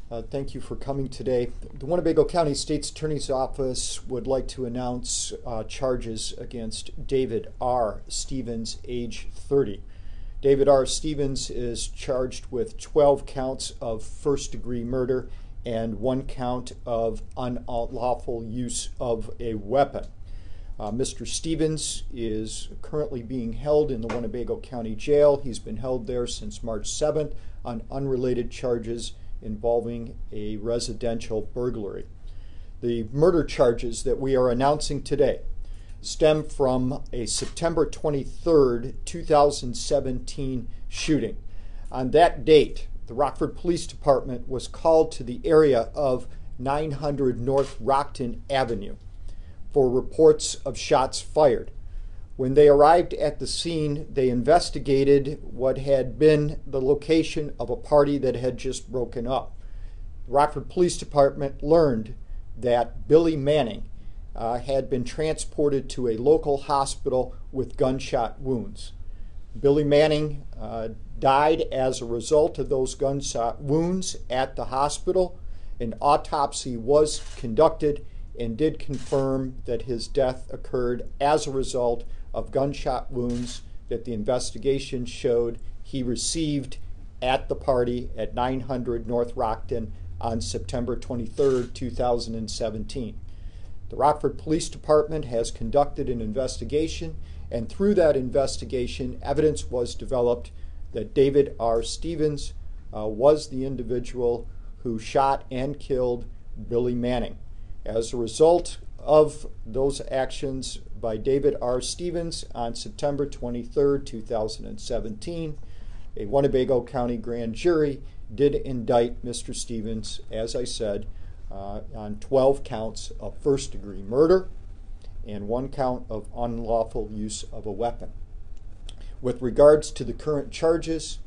Thank you for coming today. The Winnebago County State's Attorney's Office would like to announce charges against David R. Stevens, age 30. David R. Stevens is charged with 12 counts of first-degree murder and 1 count of unlawful use of a weapon. Mr. Stevens is currently being held in the Winnebago County Jail. He's been held there since March 7th on unrelated charges involving a residential burglary. The murder charges that we are announcing today stem from a September 23rd, 2017 shooting. On that date, the Rockford Police Department was called to the area of 900 North Rockton Avenue for reports of shots fired. When they arrived at the scene, they investigated what had been the location of a party that had just broken up. The Rockford Police Department learned that Billy Manning had been transported to a local hospital with gunshot wounds. Billy Manning died as a result of those gunshot wounds at the hospital. An autopsy was conducted and did confirm that his death occurred as a result of gunshot wounds that the investigation showed he received at the party at 900 North Rockton on September 23rd, 2017. The Rockford Police Department has conducted an investigation, and through that investigation, evidence was developed that David R. Stevens was the individual who shot and killed Billy Manning. As a result of those actions by David R. Stevens on September 23, 2017, a Winnebago County grand jury did indict Mr. Stevens, as I said, on 12 counts of first-degree murder and 1 count of unlawful use of a weapon. With regards to the current charges,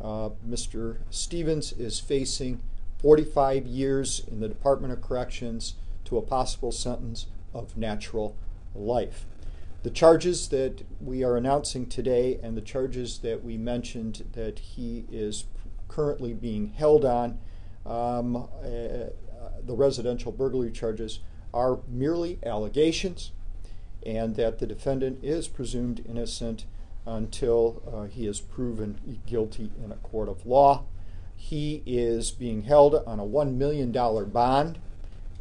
Mr. Stevens is facing 45 years in the Department of Corrections to a possible sentence of natural life. The charges that we are announcing today and the charges that we mentioned that he is currently being held on, the residential burglary charges, are merely allegations, and that the defendant is presumed innocent until he is proven guilty in a court of law. He is being held on a $1 million bond,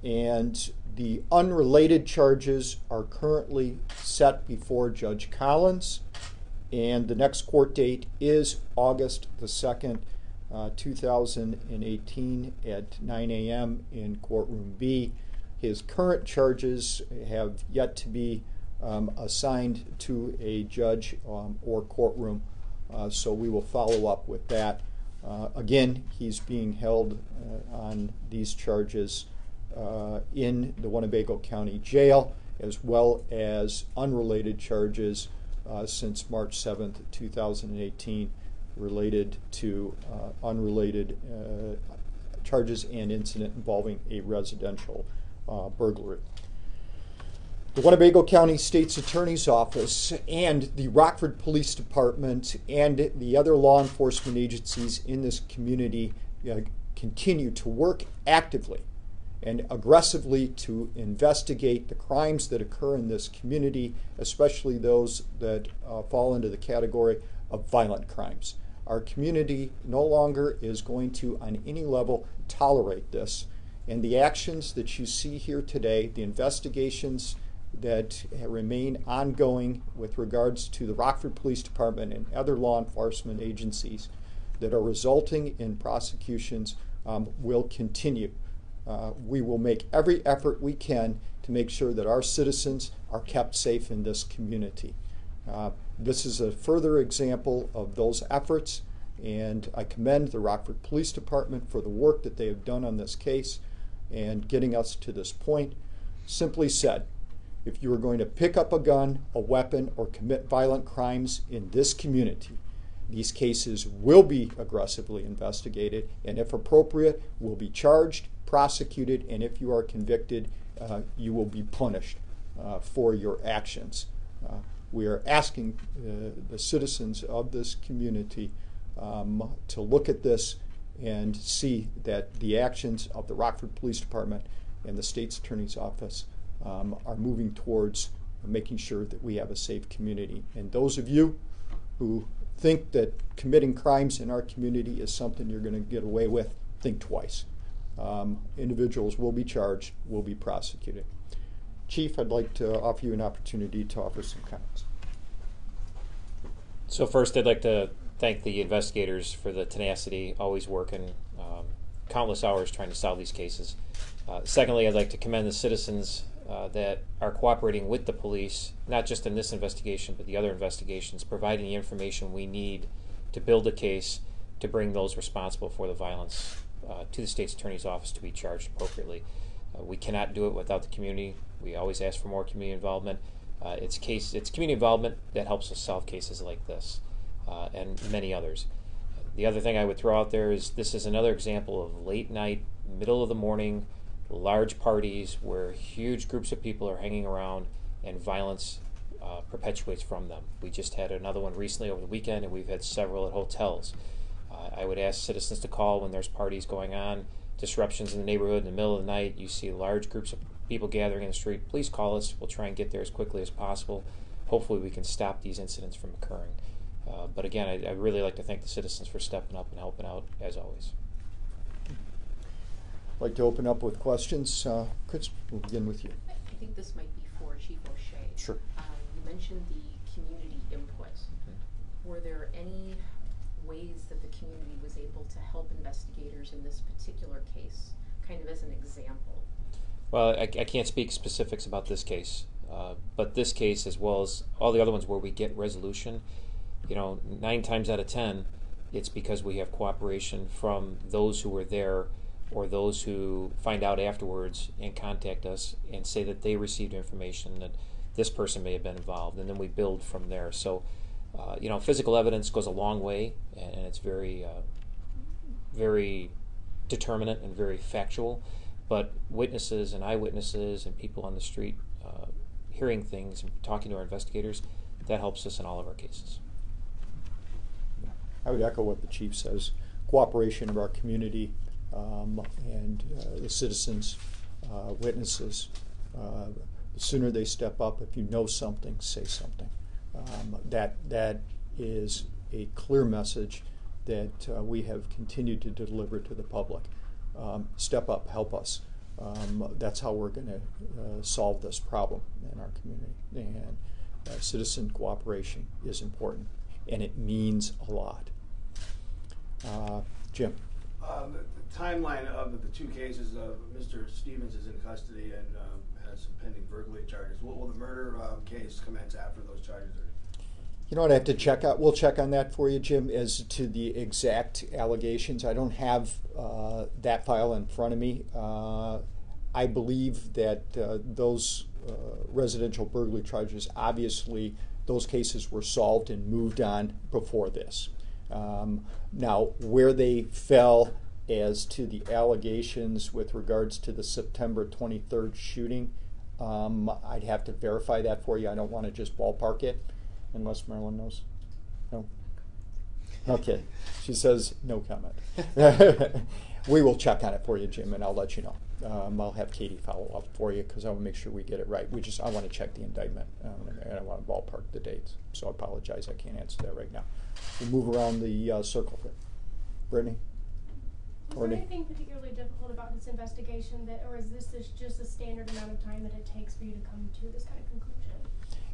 and the unrelated charges are currently set before Judge Collins, and the next court date is August the 2nd, 2018 at 9 a.m. in courtroom B. His current charges have yet to be assigned to a judge or courtroom, so we will follow up with that. Again, he's being held on these charges in the Winnebago County Jail, as well as unrelated charges since March 7th, 2018, related to unrelated charges and incident involving a residential burglary. The Winnebago County State's Attorney's Office and the Rockford Police Department and the other law enforcement agencies in this community continue to work actively and aggressively to investigate the crimes that occur in this community, especially those that fall into the category of violent crimes. Our community no longer is going to, on any level, tolerate this. And the actions that you see here today, the investigations that remain ongoing with regards to the Rockford Police Department and other law enforcement agencies that are resulting in prosecutions, will continue. We will make every effort we can to make sure that our citizens are kept safe in this community. This is a further example of those efforts, and I commend the Rockford Police Department for the work that they have done on this case and getting us to this point. Simply said, if you are going to pick up a gun, a weapon, or commit violent crimes in this community, these cases will be aggressively investigated, and if appropriate, will be charged, prosecuted, and if you are convicted, you will be punished for your actions. We are asking the citizens of this community to look at this and see that the actions of the Rockford Police Department and the state's attorney's office are moving towards making sure that we have a safe community. And those of you who think that committing crimes in our community is something you're going to get away with, think twice. Individuals will be charged, will be prosecuted. Chief, I'd like to offer you an opportunity to offer some comments. So first, I'd like to thank the investigators for the tenacity, always working countless hours trying to solve these cases. Secondly, I'd like to commend the citizens that are cooperating with the police, not just in this investigation, but the other investigations, providing the information we need to build a case to bring those responsible for the violence to the state's attorney's office to be charged appropriately. We cannot do it without the community. We always ask for more community involvement. It's community involvement that helps us solve cases like this and many others. The other thing I would throw out there is this is another example of late night, middle of the morning, large parties where huge groups of people are hanging around and violence perpetuates from them. We just had another one recently over the weekend, and we've had several at hotels. I would ask citizens to call when there's parties going on, disruptions in the neighborhood in the middle of the night. You see large groups of people gathering in the street. Please call us. We'll try and get there as quickly as possible. Hopefully we can stop these incidents from occurring. But again, I'd really like to thank the citizens for stepping up and helping out, as always. I'd like to open up with questions. Chris, we'll begin with you. I think this might be for Chief O'Shea. Sure. You mentioned the community input. Mm-hmm. Were there any ways that the community was able to help investigators in this particular case, kind of as an example? Well, I can't speak specifics about this case, but this case, as well as all the other ones where we get resolution, 9 times out of 10, it's because we have cooperation from those who were there or those who find out afterwards and contact us and say that they received information that this person may have been involved, and then we build from there. So, physical evidence goes a long way, and it's very, very determinate and very factual. But witnesses and eyewitnesses and people on the street hearing things and talking to our investigators, that helps us in all of our cases. I would echo what the chief says. Cooperation of our community and the citizens, witnesses. The sooner they step up, if you know something, say something. That is a clear message that we have continued to deliver to the public. Step up, help us. That's how we're going to solve this problem in our community. And citizen cooperation is important, and it means a lot. Jim. The timeline of the 2 cases, Mr. Stevens is in custody and has some pending burglary charges. What will the murder case commence after those charges are? You know what, I have to check out. We'll check on that for you, Jim, as to the exact allegations. I don't have that file in front of me. I believe that those residential burglary charges, obviously, those cases were solved and moved on before this. Now, where they fell as to the allegations with regards to the September 23rd shooting, I'd have to verify that for you. I don't want to just ballpark it. Unless Marilyn knows. No? Okay. She says no comment. We will check on it for you, Jim, and I'll let you know. I'll have Katie follow up for you because I want to make sure we get it right. I want to check the indictment, and I want to ballpark the dates. So I apologize, I can't answer that right now. We'll move around the circle here. Brittany? Was there anything particularly difficult about this investigation, or is this just a standard amount of time that it takes for you to come to this kind of conclusion?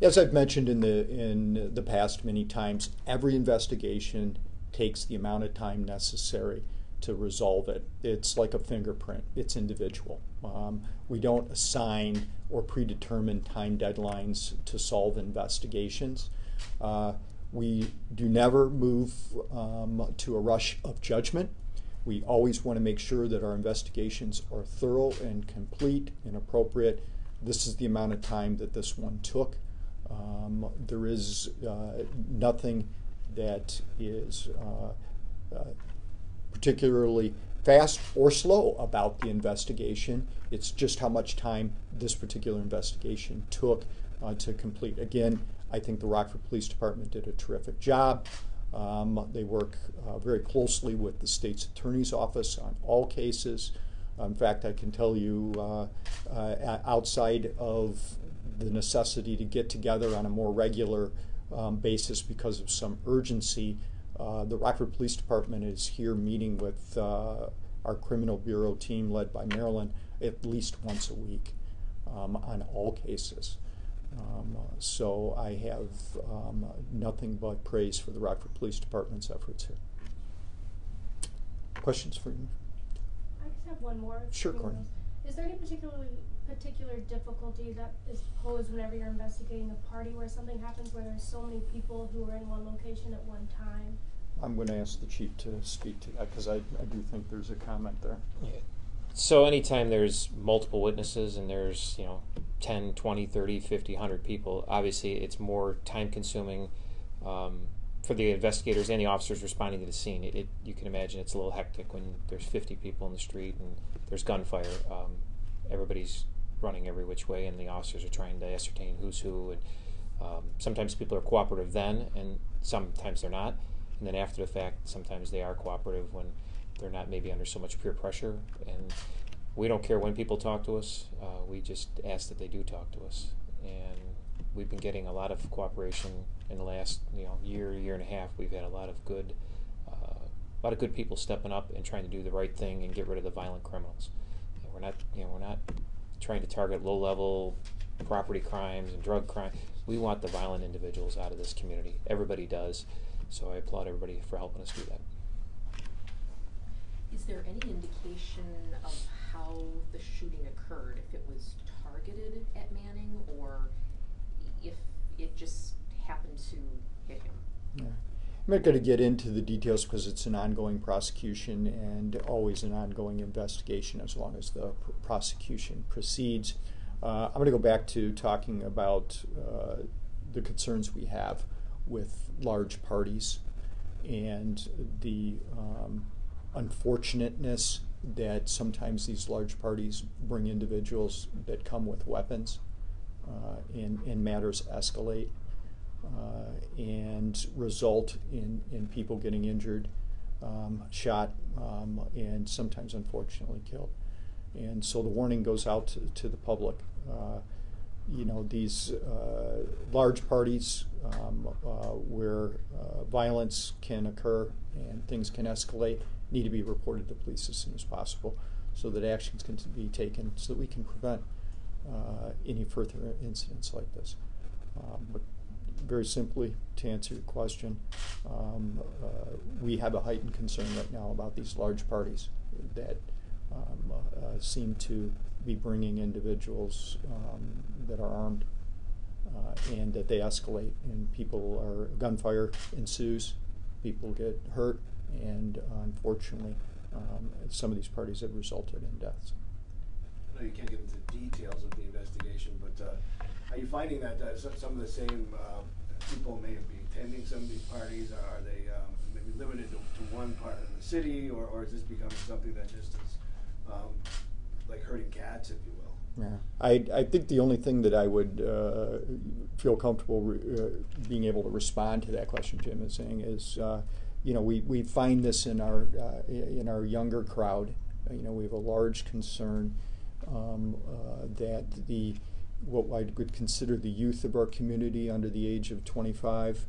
As I've mentioned in the past many times, every investigation takes the amount of time necessary to resolve it. It's like a fingerprint. It's individual. We don't assign or predetermine time deadlines to solve investigations. We do never move to a rush of judgment. We always want to make sure that our investigations are thorough and complete and appropriate. This is the amount of time that this one took. There is nothing that is particularly fast or slow about the investigation. It's just how much time this particular investigation took to complete. Again, I think the Rockford Police Department did a terrific job. They work very closely with the state's attorney's office on all cases. In fact, I can tell you, outside of the necessity to get together on a more regular basis because of some urgency, the Rockford Police Department is here meeting with our criminal bureau team led by Marilyn at least once a week on all cases. So I have nothing but praise for the Rockford Police Department's efforts here. Questions for you? I just have one more. Sure, Courtney. Is there any particular difficulty that is posed whenever you're investigating a party where something happens where there's so many people who are in one location at one time? I'm going to ask the chief to speak to that because I do think there's a comment there. Yeah. So anytime there's multiple witnesses and there's 10, 20, 30, 50, 100 people, obviously it's more time consuming for the investigators and the officers responding to the scene. You can imagine it's a little hectic when there's 50 people in the street and there's gunfire. Everybody's running every which way and the officers are trying to ascertain who's who. And sometimes people are cooperative then and sometimes they're not. And then after the fact, sometimes they are cooperative when they're not maybe under so much peer pressure. And we don't care when people talk to us. We just ask that they do talk to us. And we've been getting a lot of cooperation in the last year and a half. We've had a lot of good people stepping up and trying to do the right thing and get rid of the violent criminals. And we're not trying to target low-level property crimes and drug crime. We want the violent individuals out of this community. Everybody does. So I applaud everybody for helping us do that. Is there any indication of how the shooting occurred, if it was targeted at Manning or if it just happened to hit him? Yeah. I'm not going to get into the details because it's an ongoing prosecution and always an ongoing investigation as long as the prosecution proceeds. I'm going to go back to talking about the concerns we have with large parties and the unfortunateness that sometimes these large parties bring individuals that come with weapons and matters escalate and result in people getting injured, shot, and sometimes unfortunately killed. And so the warning goes out to the public. These large parties where violence can occur and things can escalate need to be reported to police as soon as possible so that actions can be taken so that we can prevent any further incidents like this. But very simply, to answer your question, we have a heightened concern right now about these large parties that seem to be bringing individuals that are armed and that they escalate and gunfire ensues, people get hurt, and unfortunately some of these parties have resulted in deaths. I know you can't get into details of the investigation, but are you finding that some of the same people may be attending some of these parties? Are they maybe limited to one part of the city, or is this becoming something that just is like herding cats, if you will? Yeah, I think the only thing that I would feel comfortable being able to respond to that question Jim is saying is, we find this in our younger crowd. We have a large concern that what I would consider the youth of our community under the age of 25,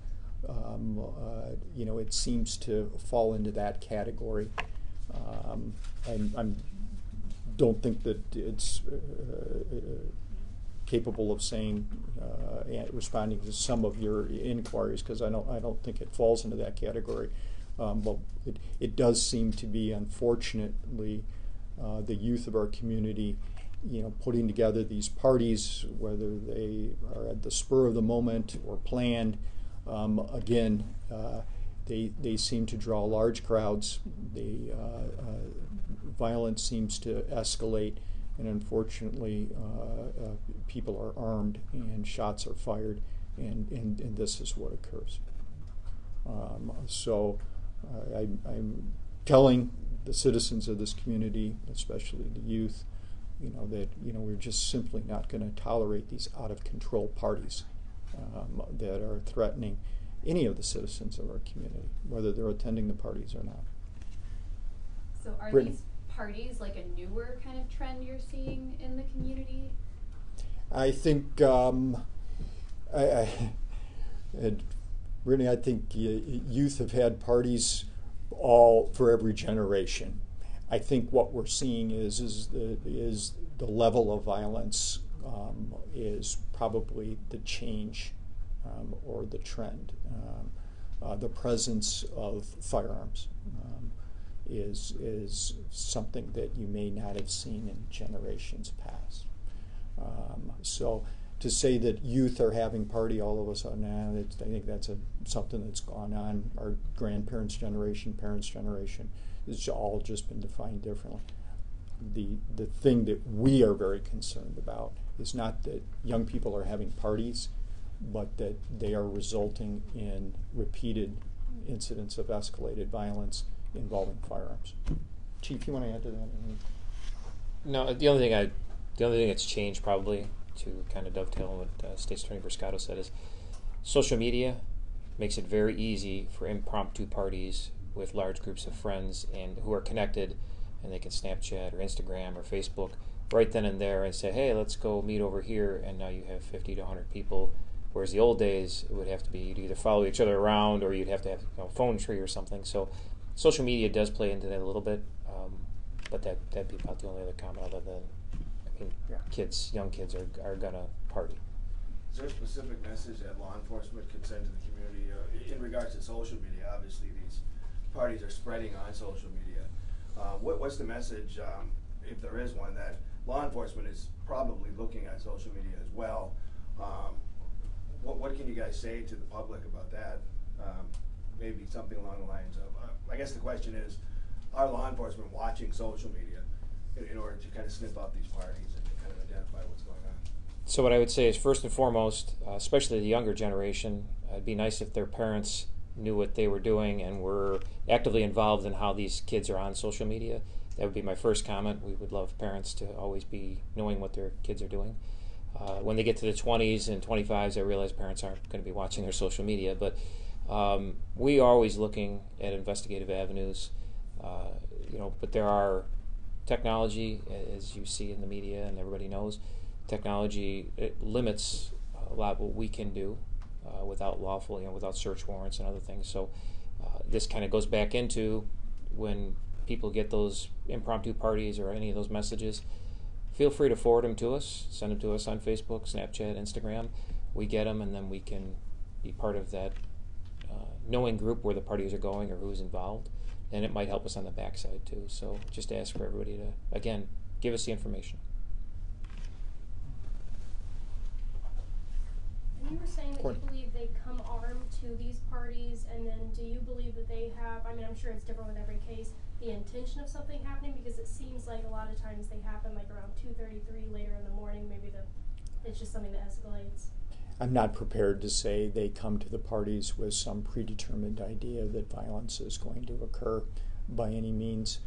it seems to fall into that category. I don't think that it's capable of saying responding to some of your inquiries because I don't think it falls into that category. But it does seem to be, unfortunately, the youth of our community, putting together these parties, whether they are at the spur of the moment or planned. Again, they seem to draw large crowds. Violence seems to escalate, and unfortunately, people are armed and shots are fired, and this is what occurs. So I'm telling the citizens of this community, especially the youth, that we're just simply not going to tolerate these out of control parties that are threatening any of the citizens of our community, whether they're attending the parties or not. So are Brittany. these parties like a newer kind of trend you're seeing in the community? I think, Brittany, I think youth have had parties all for every generation. I think what we're seeing is the level of violence is probably the change or the trend. The presence of firearms is something that you may not have seen in generations past. So to say that youth are having party all of a sudden, I think that's something that's gone on. Our grandparents' generation, parents' generation, it's all just been defined differently. The thing that we are very concerned about is not that young people are having parties, but that they are resulting in repeated incidents of escalated violence involving firearms. Chief, you want to add to that? No, the only thing that's changed probably, to kind of dovetail on what State's Attorney Bruscato said, is social media makes it very easy for impromptu parties with large groups of friends and who are connected, and they can Snapchat or Instagram or Facebook right then and there and say, hey, let's go meet over here, and now you have 50 to 100 people, whereas the old days it would have to be you'd either follow each other around or you'd have to have a phone tree or something. So social media does play into that a little bit, but that'd be about the only other comment other than, I mean, young kids are gonna party. Is there a specific message that law enforcement could send to the community in regards to social media? Obviously, these parties are spreading on social media. What's the message, if there is one, that law enforcement is probably looking at social media as well? What can you guys say to the public about that? Maybe something along the lines of, I guess the question is, are law enforcement watching social media in order to kind of sniff out these parties and kind of identify what's going on? So what I would say is, first and foremost, especially the younger generation, it'd be nice if their parents knew what they were doing and were actively involved in how these kids are on social media. That would be my first comment. We would love parents to always be knowing what their kids are doing. When they get to the 20s and 25s, I realize parents aren't going to be watching their social media, but we are always looking at investigative avenues. But there are technology, as you see in the media and everybody knows, technology, it limits a lot what we can do without lawful, without search warrants and other things. So this kind of goes back into when people get those impromptu parties or any of those messages, feel free to forward them to us, send them to us on Facebook, Snapchat, Instagram. We get them, and then we can be part of that knowing group where the parties are going or who's involved, and it might help us on the backside too. So just ask for everybody to, again, give us the information. And you were saying that you believe they come armed to these parties, and then do you believe that they have, I mean, I'm sure it's different with every case, the intention of something happening? Because it seems like a lot of times they happen like around 2:33 later in the morning, maybe it's just something that escalates. I'm not prepared to say they come to the parties with some predetermined idea that violence is going to occur by any means.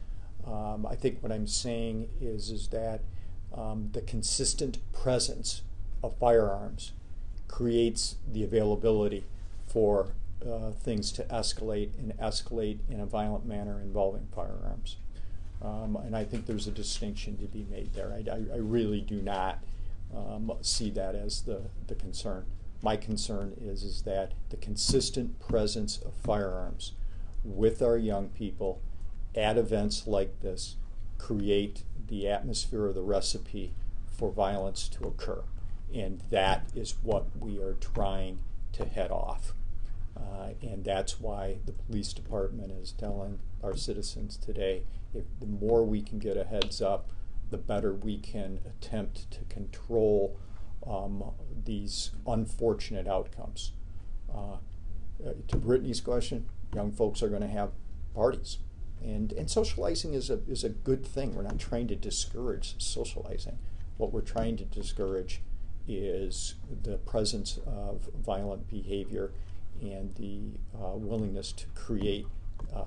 I think what I'm saying is that the consistent presence of firearms creates the availability for things to escalate in a violent manner involving firearms. And I think there's a distinction to be made there. I really do not see that as the concern. My concern is that the consistent presence of firearms with our young people at events like this create the atmosphere or the recipe for violence to occur. And that is what we are trying to head off. And that's why the police department is telling our citizens today, the more we can get a heads up, the better we can attempt to control these unfortunate outcomes. To Brittany's question, young folks are going to have parties. And socializing is a good thing. We're not trying to discourage socializing. What we're trying to discourage is the presence of violent behavior and the willingness to create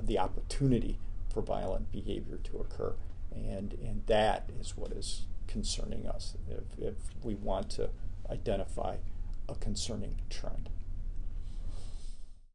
the opportunity for violent behavior to occur. And that is what is concerning us if we want to identify a concerning trend.